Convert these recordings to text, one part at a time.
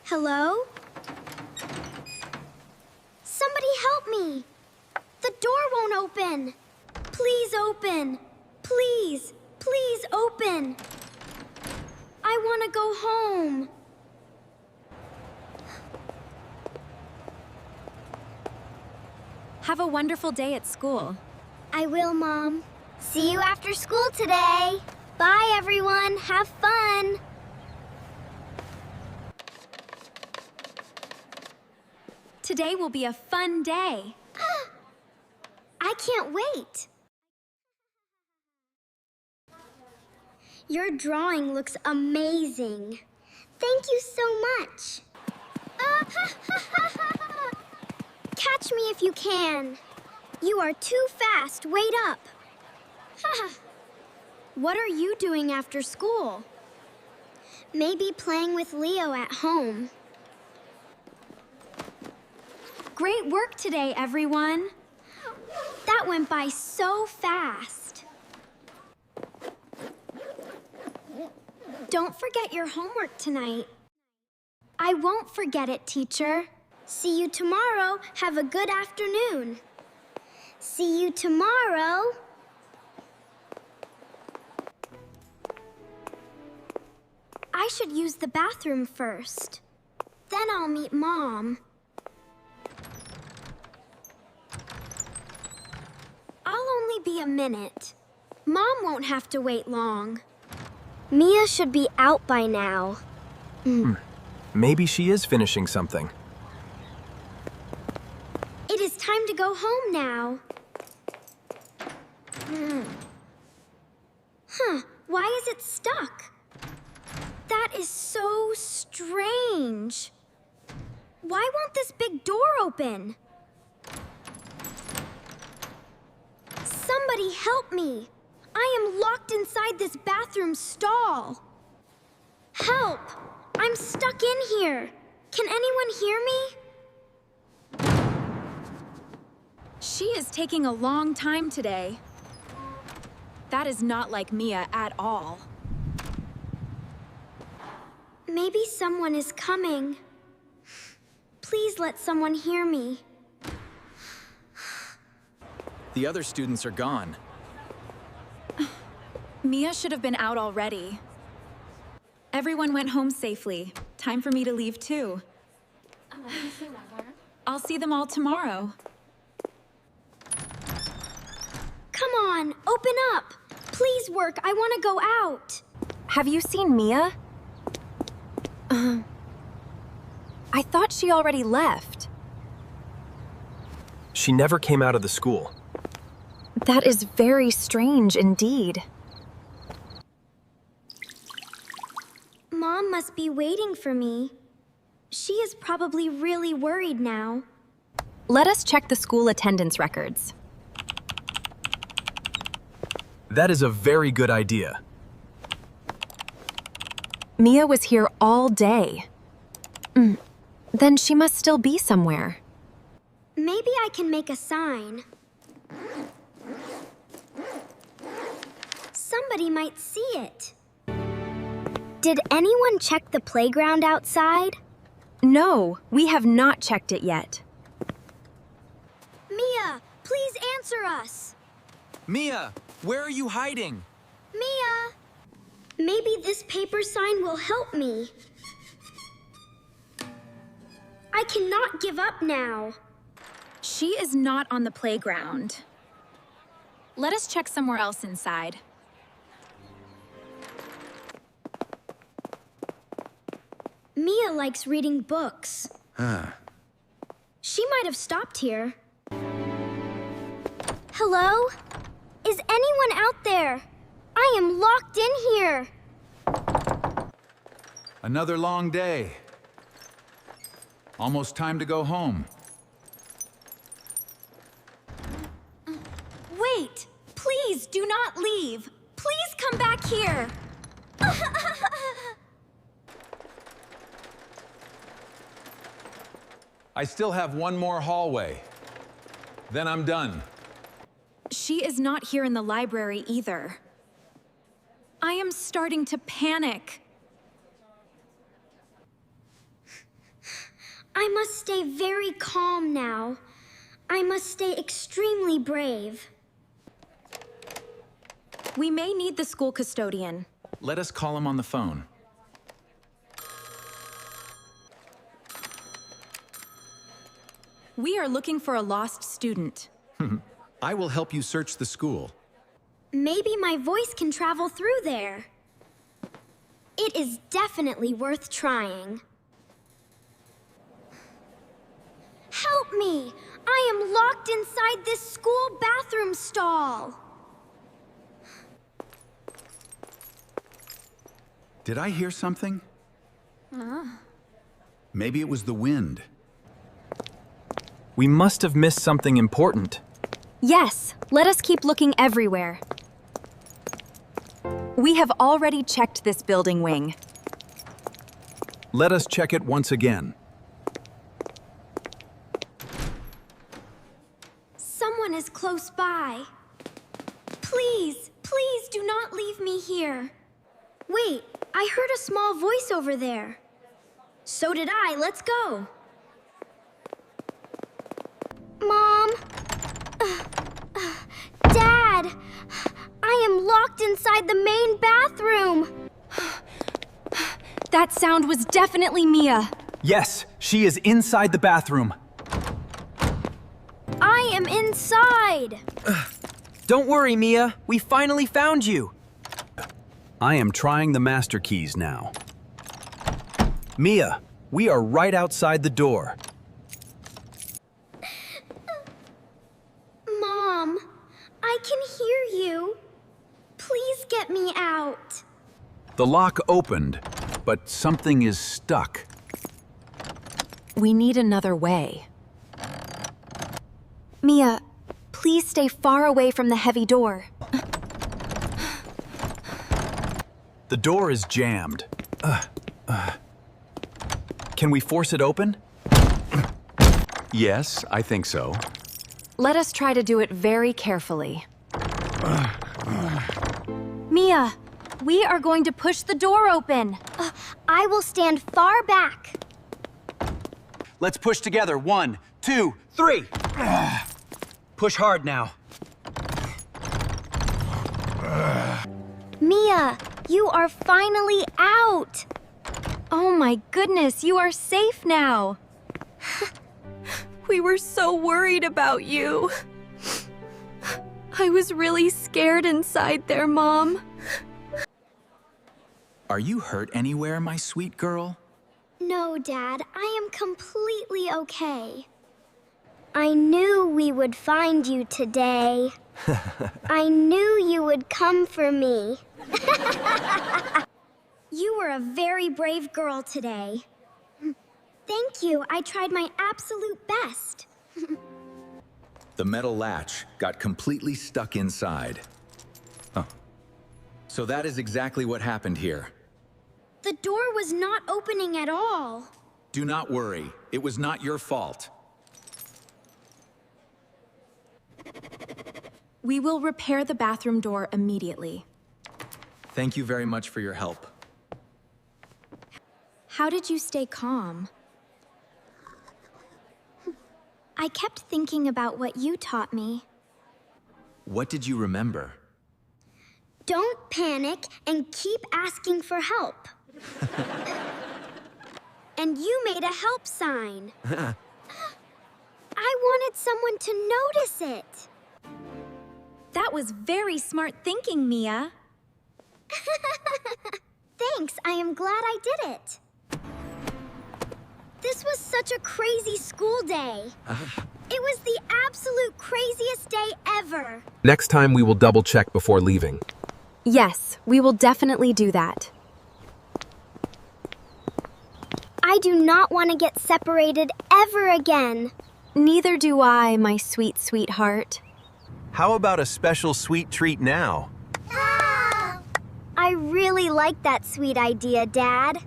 Hello? Somebody help me! The door won't open! Please open! Please, please open! I want to go home. Have a wonderful day at school. I will, Mom. See you after school today. Bye, everyone. Have fun. Today will be a fun day. I can't wait. Your drawing looks amazing. Thank you so much. Catch me if you can. You are too fast. Wait up. What are you doing after school? Maybe playing with Leo at home. Great work today, everyone. That went by so fast. Don't forget your homework tonight. I won't forget it, teacher. See you tomorrow. Have a good afternoon. See you tomorrow. I should use the bathroom first. Then I'll meet Mom. I'll only be a minute. Mom won't have to wait long. Mia should be out by now. Maybe she is finishing something. It is time to go home now. Why is it stuck? That is so strange. Why won't this big door open? Somebody help me. I am locked inside this bathroom stall. Help! I'm stuck in here. Can anyone hear me? She is taking a long time today. That is not like Mia at all. Maybe someone is coming. Please let someone hear me. The other students are gone. Mia should have been out already. Everyone went home safely. Time for me to leave too. I'll see them all tomorrow. Come on, open up. Please work, I want to go out. Have you seen Mia? I thought she already left. She never came out of the school. That is very strange indeed. Mom must be waiting for me. She is probably really worried now. Let us check the school attendance records. That is a very good idea. Mia was here all day. Then she must still be somewhere. Maybe I can make a sign. Somebody might see it. Did anyone check the playground outside? No, we have not checked it yet. Mia, please answer us. Mia, where are you hiding? Mia! Maybe this paper sign will help me. I cannot give up now. She is not on the playground. Let us check somewhere else inside. Mia likes reading books. She might have stopped here. Hello? Is anyone out there? I am locked in here. Another long day. Almost time to go home. Wait! Please do not leave! Please come back here! I still have one more hallway. Then I'm done. She is not here in the library either. I am starting to panic. I must stay very calm now. I must stay extremely brave. We may need the school custodian. Let us call him on the phone. We are looking for a lost student. I will help you search the school. Maybe my voice can travel through there. It is definitely worth trying. Help me! I am locked inside this school bathroom stall. Did I hear something? Maybe it was the wind. We must have missed something important. Yes, let us keep looking everywhere. We have already checked this building wing. Let us check it once again. Someone is close by. Please, please do not leave me here. Wait, I heard a small voice over there. So did I. Let's go. Mom? Dad! I am locked inside the main bathroom. That sound was definitely Mia. Yes, she is inside the bathroom. I am inside. Don't worry, Mia. We finally found you. I am trying the master keys now. Mia, we are right outside the door. Mom, I can hear you. Please get me out. The lock opened, but something is stuck. We need another way. Mia, please stay far away from the heavy door. The door is jammed. Can we force it open? Yes, I think so. Let us try to do it very carefully. Mia, we are going to push the door open. I will stand far back. Let's push together. 1, 2, 3. Push hard now. Mia, you are finally out. Oh my goodness, you are safe now. We were so worried about you. I was really scared inside there, Mom. Are you hurt anywhere, my sweet girl? No, Dad, I am completely okay. I knew we would find you today. I knew you would come for me. You were a very brave girl today. Thank you. I tried my absolute best. The metal latch got completely stuck inside. Oh. So that is exactly what happened here. The door was not opening at all. Do not worry. It was not your fault. We will repair the bathroom door immediately. Thank you very much for your help. How did you stay calm? I kept thinking about what you taught me. What did you remember? Don't panic and keep asking for help. And you made a help sign. I wanted someone to notice it. That was very smart thinking, Mia. Thanks, I am glad I did it. This was such a crazy school day. It was the absolute craziest day ever. Next time we will double check before leaving. Yes, we will definitely do that. I do not want to get separated ever again. Neither do I, my sweet sweetheart. How about a special sweet treat now? I really like that sweet idea, Dad.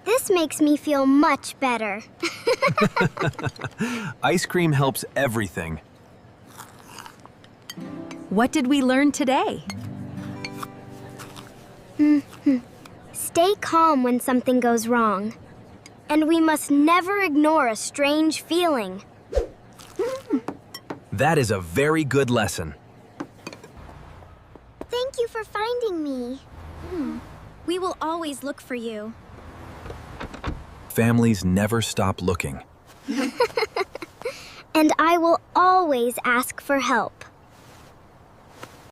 This makes me feel much better. Ice cream helps everything. What did we learn today? Stay calm when something goes wrong. And we must never ignore a strange feeling. That is a very good lesson. Thank you for finding me. We will always look for you. Families never stop looking. And I will always ask for help.